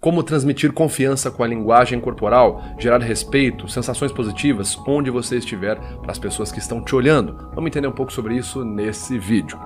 Como transmitir confiança com a linguagem corporal, gerar respeito, sensações positivas onde você estiver para as pessoas que estão te olhando. Vamos entender um pouco sobre isso nesse vídeo.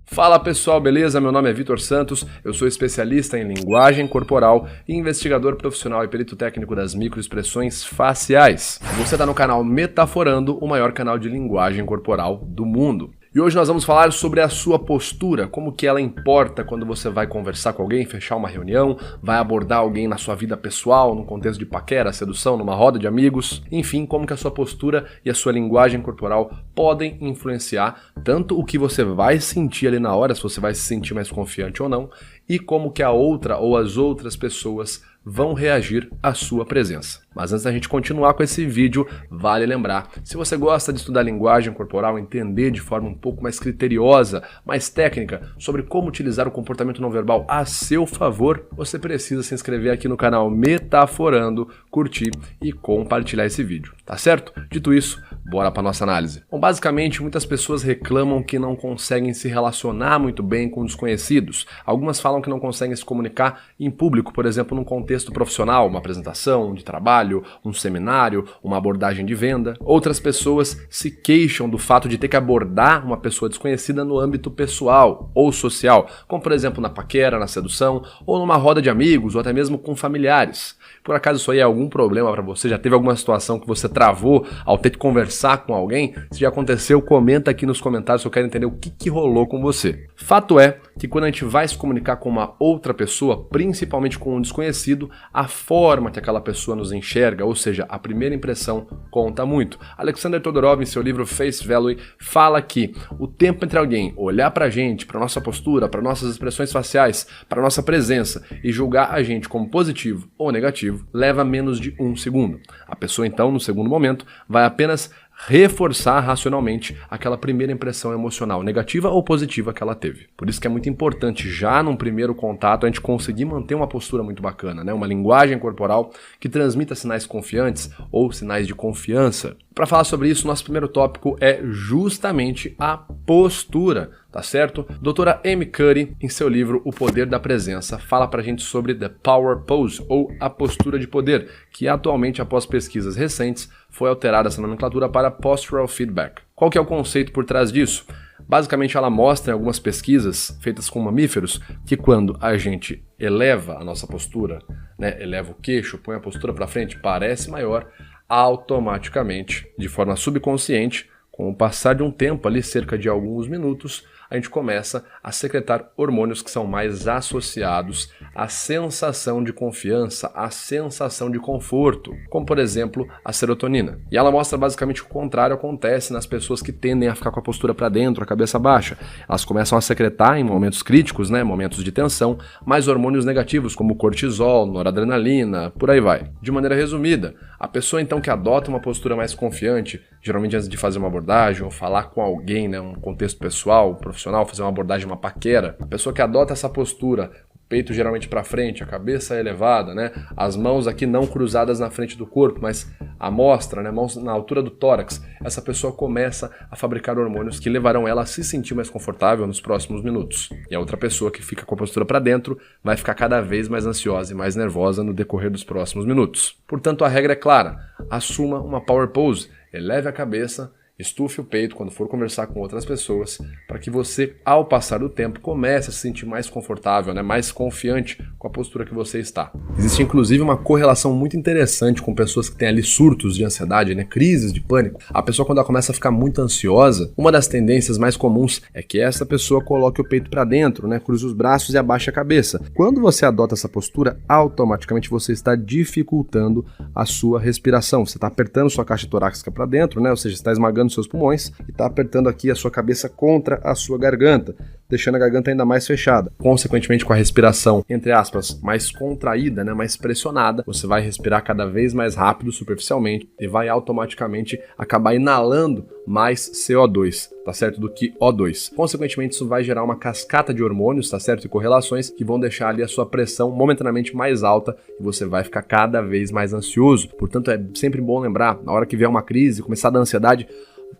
Fala pessoal, beleza? Meu nome é Vitor Santos, eu sou especialista em linguagem corporal e investigador profissional e perito técnico das microexpressões faciais. Você está no canal Metaforando, o maior canal de linguagem corporal do mundo. E hoje nós vamos falar sobre a sua postura, como que ela importa quando você vai conversar com alguém, fechar uma reunião, vai abordar alguém na sua vida pessoal, no contexto de paquera, sedução, numa roda de amigos, enfim, como que a sua postura e a sua linguagem corporal podem influenciar tanto o que você vai sentir ali na hora, se você vai se sentir mais confiante ou não, e como que a outra ou as outras pessoas vão reagir à sua presença. Mas antes da gente continuar com esse vídeo, vale lembrar, se você gosta de estudar linguagem corporal, entender de forma um pouco mais criteriosa, mais técnica, sobre como utilizar o comportamento não verbal a seu favor, você precisa se inscrever aqui no canal Metaforando, curtir e compartilhar esse vídeo, tá certo? Dito isso, bora para nossa análise. Bom, basicamente, muitas pessoas reclamam que não conseguem se relacionar muito bem com desconhecidos. Algumas falam que não conseguem se comunicar em público, por exemplo, num contexto profissional, uma apresentação de trabalho, um seminário, uma abordagem de venda. Outras pessoas se queixam do fato de ter que abordar uma pessoa desconhecida no âmbito pessoal ou social, como por exemplo na paquera, na sedução, ou numa roda de amigos, ou até mesmo com familiares. Por acaso isso aí é algum problema para você? Já teve alguma situação que você travou ao ter que conversar com alguém? Se já aconteceu, comenta aqui nos comentários que eu quero entender o que rolou com você. Fato é que quando a gente vai se comunicar com uma outra pessoa, principalmente com um desconhecido, a forma que aquela pessoa nos enxerga, ou seja, a primeira impressão, conta muito. Alexander Todorov, em seu livro Face Value, fala que o tempo entre alguém olhar pra gente, pra nossa postura, para nossas expressões faciais, para nossa presença e julgar a gente como positivo ou negativo, leva menos de 1 segundo. A pessoa então, no segundo momento, vai apenas reforçar racionalmente aquela primeira impressão emocional, negativa ou positiva que ela teve. Por isso que é muito importante, já num primeiro contato, a gente conseguir manter uma postura muito bacana, né? Uma linguagem corporal que transmita sinais confiantes ou sinais de confiança. Para falar sobre isso, nosso primeiro tópico é justamente a postura, tá certo? Doutora Amy Cuddy, em seu livro O Poder da Presença, fala pra gente sobre The Power Pose, ou a postura de poder, que atualmente, após pesquisas recentes, foi alterada essa nomenclatura para Postural Feedback. Qual que é o conceito por trás disso? Basicamente, ela mostra em algumas pesquisas feitas com mamíferos que quando a gente eleva a nossa postura, né, eleva o queixo, põe a postura para frente, parece maior, automaticamente, de forma subconsciente, com o passar de um tempo ali, cerca de alguns minutos, a gente começa a secretar hormônios que são mais associados à sensação de confiança, à sensação de conforto, como por exemplo a serotonina. E ela mostra basicamente que o contrário acontece nas pessoas que tendem a ficar com a postura para dentro, a cabeça baixa. Elas começam a secretar em momentos críticos, né, momentos de tensão, mais hormônios negativos como cortisol, noradrenalina, por aí vai. De maneira resumida, a pessoa então que adota uma postura mais confiante, geralmente antes de fazer uma abordagem ou falar com alguém, né, um contexto pessoal, profissional, fazer uma abordagem, uma paquera, a pessoa que adota essa postura, o peito geralmente para frente, a cabeça elevada, né, as mãos aqui não cruzadas na frente do corpo, mas à mostra, né, mãos na altura do tórax, essa pessoa começa a fabricar hormônios que levarão ela a se sentir mais confortável nos próximos minutos. E a outra pessoa que fica com a postura para dentro vai ficar cada vez mais ansiosa e mais nervosa no decorrer dos próximos minutos. Portanto, a regra é clara: assuma uma power pose, eleve a cabeça, estufe o peito quando for conversar com outras pessoas, para que você, ao passar do tempo, comece a se sentir mais confortável, né, mais confiante com a postura que você está. Existe inclusive uma correlação muito interessante com pessoas que têm ali surtos de ansiedade, né, crises de pânico. A pessoa, quando ela começa a ficar muito ansiosa, uma das tendências mais comuns é que essa pessoa coloque o peito para dentro, né, cruze os braços e abaixe a cabeça. Quando você adota essa postura, automaticamente você está dificultando a sua respiração. Você está apertando sua caixa torácica para dentro, né, ou seja, está esmagando seus pulmões e está apertando aqui a sua cabeça contra a sua garganta, deixando a garganta ainda mais fechada. Consequentemente, com a respiração, entre aspas, mais contraída, né, mais pressionada, você vai respirar cada vez mais rápido, superficialmente, e vai automaticamente acabar inalando mais CO2, tá certo, do que O2. Consequentemente, isso vai gerar uma cascata de hormônios, tá certo, e correlações que vão deixar ali a sua pressão momentaneamente mais alta e você vai ficar cada vez mais ansioso. Portanto, é sempre bom lembrar, na hora que vier uma crise, começar a dar ansiedade,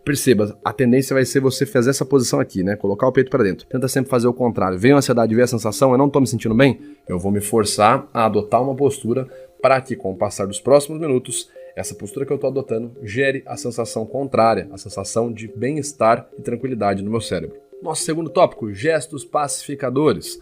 Perceba, a tendência vai ser você fazer essa posição aqui, né? Colocar o peito para dentro. Tenta sempre fazer o contrário. Vem a ansiedade, vem a sensação, eu não tô me sentindo bem, eu vou me forçar a adotar uma postura para que, com o passar dos próximos minutos, essa postura que eu estou adotando gere a sensação contrária, a sensação de bem-estar e tranquilidade no meu cérebro. Nosso segundo tópico, gestos pacificadores.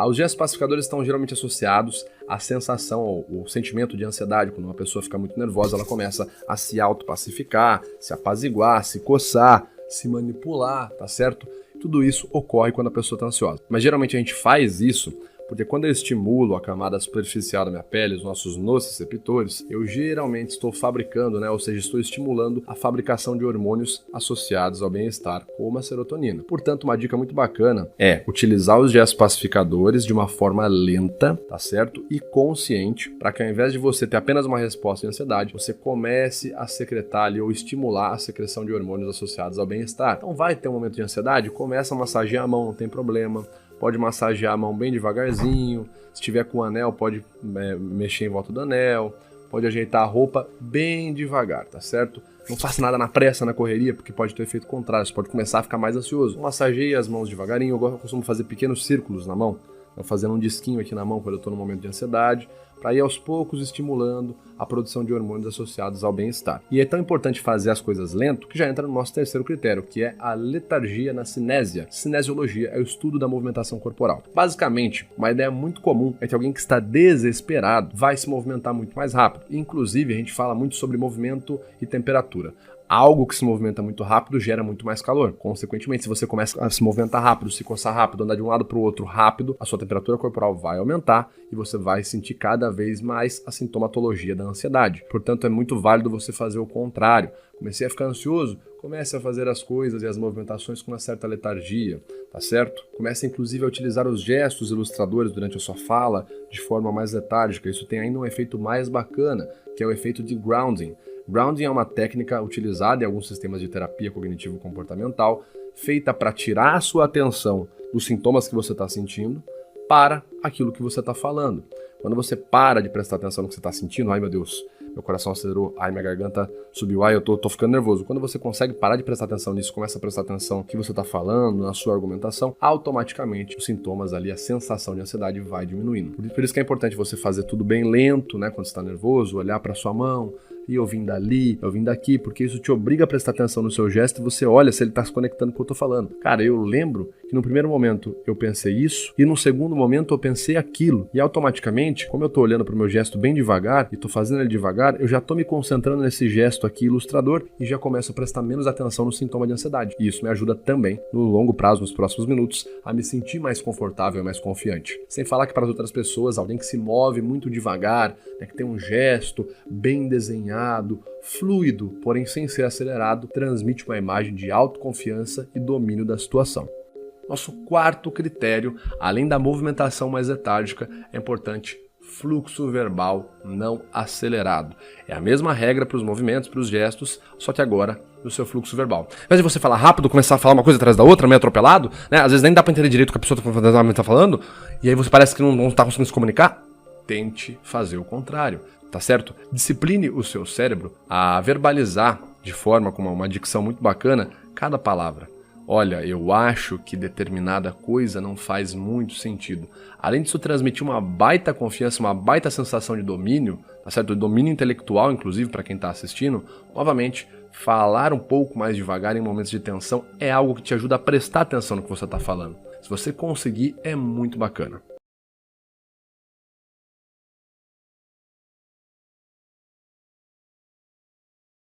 Os gestos pacificadores estão geralmente associados à sensação, o sentimento de ansiedade. Quando uma pessoa fica muito nervosa, ela começa a se autopacificar, se apaziguar, se coçar, se manipular, tá certo? Tudo isso ocorre quando a pessoa está ansiosa. Mas geralmente a gente faz isso porque quando eu estimulo a camada superficial da minha pele, os nossos nociceptores, eu geralmente estou fabricando, ou seja, estou estimulando a fabricação de hormônios associados ao bem-estar, como a serotonina. Portanto, uma dica muito bacana é utilizar os gestos pacificadores de uma forma lenta, tá certo? E consciente, para que ao invés de você ter apenas uma resposta de ansiedade, você comece a secretar ali ou estimular a secreção de hormônios associados ao bem-estar. Então vai ter um momento de ansiedade, começa a massagear a mão, não tem problema. Pode massagear a mão bem devagarzinho, se tiver com o anel pode mexer em volta do anel, pode ajeitar a roupa bem devagar, tá certo? Não faça nada na pressa, na correria, porque pode ter efeito contrário, você pode começar a ficar mais ansioso. Massageie as mãos devagarinho, eu costumo fazer pequenos círculos na mão, fazendo um disquinho aqui na mão quando eu estou no momento de ansiedade, para ir aos poucos estimulando a produção de hormônios associados ao bem-estar. E é tão importante fazer as coisas lento que já entra no nosso terceiro critério, que é a letargia na cinésia. Cinesiologia é o estudo da movimentação corporal. Basicamente, uma ideia muito comum é que alguém que está desesperado vai se movimentar muito mais rápido. Inclusive, a gente fala muito sobre movimento e temperatura. Algo que se movimenta muito rápido gera muito mais calor. Consequentemente, se você começa a se movimentar rápido, se coçar rápido, andar de um lado para o outro rápido, a sua temperatura corporal vai aumentar e você vai sentir cada vez mais a sintomatologia da ansiedade. Portanto, é muito válido você fazer o contrário. Comecei a ficar ansioso, comece a fazer as coisas e as movimentações com uma certa letargia, tá certo? Comece inclusive a utilizar os gestos ilustradores durante a sua fala de forma mais letárgica. Isso tem ainda um efeito mais bacana, que é o efeito de grounding. Grounding é uma técnica utilizada em alguns sistemas de terapia cognitivo-comportamental, feita para tirar a sua atenção dos sintomas que você está sentindo para aquilo que você está falando. Quando você para de prestar atenção no que você está sentindo, ai meu Deus, meu coração acelerou, ai minha garganta subiu, ai eu tô ficando nervoso. Quando você consegue parar de prestar atenção nisso, começa a prestar atenção no que você está falando, na sua argumentação, automaticamente os sintomas ali, a sensação de ansiedade vai diminuindo. Por isso que é importante você fazer tudo bem lento, quando você está nervoso, olhar para sua mão, e ouvindo ali, ouvindo aqui, porque isso te obriga a prestar atenção no seu gesto e você olha se ele está se conectando com o que eu estou falando. Cara, eu lembro que no primeiro momento eu pensei isso e no segundo momento eu pensei aquilo. E automaticamente, como eu estou olhando para o meu gesto bem devagar e estou fazendo ele devagar, eu já estou me concentrando nesse gesto aqui ilustrador e já começo a prestar menos atenção no sintoma de ansiedade. E isso me ajuda também, no longo prazo, nos próximos minutos, a me sentir mais confortável e mais confiante. Sem falar que para as outras pessoas, alguém que se move muito devagar, que tem um gesto bem desenhado, fluido, porém sem ser acelerado, transmite uma imagem de autoconfiança e domínio da situação. Nosso quarto critério, além da movimentação mais letárgica, é importante fluxo verbal não acelerado. É a mesma regra para os movimentos, para os gestos, só que agora no seu fluxo verbal. Ao invés de você falar rápido, começar a falar uma coisa atrás da outra, meio atropelado, às vezes nem dá para entender direito o que a pessoa está falando, e aí você parece que não está conseguindo se comunicar. Tente fazer o contrário, tá certo? Discipline o seu cérebro a verbalizar de forma com uma dicção muito bacana cada palavra. Olha, eu acho que determinada coisa não faz muito sentido. Além disso, transmitir uma baita confiança, uma baita sensação de domínio, tá certo? Domínio intelectual, inclusive, para quem está assistindo. Novamente, falar um pouco mais devagar em momentos de tensão é algo que te ajuda a prestar atenção no que você está falando. Se você conseguir, é muito bacana.